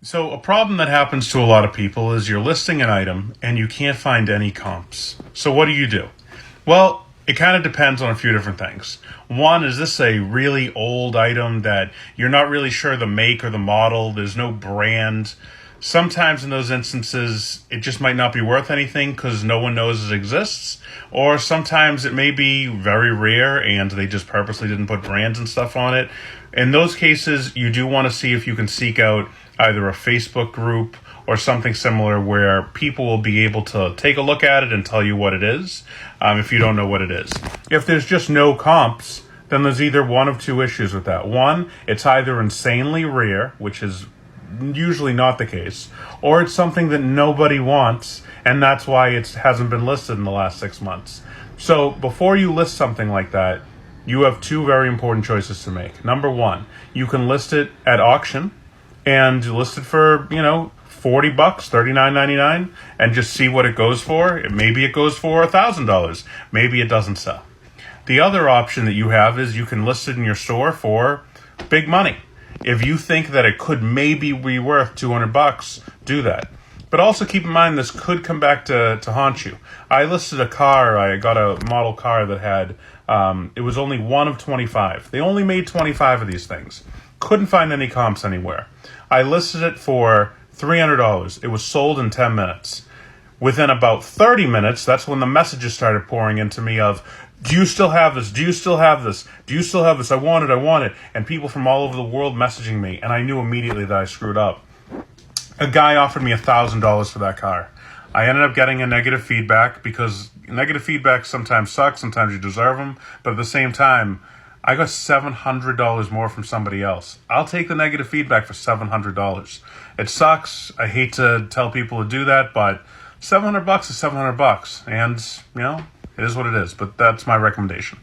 So, a problem that happens to a lot of people is you're listing an item and you can't find any comps. So, what do? Well, it kind of depends on a few different things. One, is this a really old item that you're not really sure the make or the model? There's no brand. Sometimes in those instances, it just might not be worth anything because no one knows it exists. Or sometimes it may be very rare and they just purposely didn't put brands and stuff on it. In those cases, you do want to see if you can seek out either a Facebook group or something similar where people will be able to take a look at it and tell you what it is if you don't know what it is. If there's just no comps, then there's either one of two issues with that. One, it's either insanely rare, which is usually not the case, or it's something that nobody wants, and that's why it hasn't been listed in the last 6 months. So before you list something like that, you have two very important choices to make. Number one, you can list it at auction and list it for, $40, $39.99, and just see what it goes for. Maybe it goes for $1,000. Maybe it doesn't sell. The other option that you have is you can list it in your store for big money. If you think that it could maybe be worth $200, do that. But also keep in mind this could come back to haunt you. I listed a car. I got a model car that had, it was only one of 25. They only made 25 of these things. Couldn't find any comps anywhere. I listed it for $300. It was sold in 10 minutes. Within about 30 minutes, that's when the messages started pouring into me of, do you still have this? Do you still have this? Do you still have this? I want it. And people from all over the world messaging me. And I knew immediately that I screwed up. A guy offered me $1,000 for that car. I ended up getting a negative feedback because negative feedback sometimes sucks. Sometimes you deserve them. But at the same time, I got $700 more from somebody else. I'll take the negative feedback for $700. It sucks. I hate to tell people to do that, but $700 is $700. And, it is what it is. But that's my recommendation.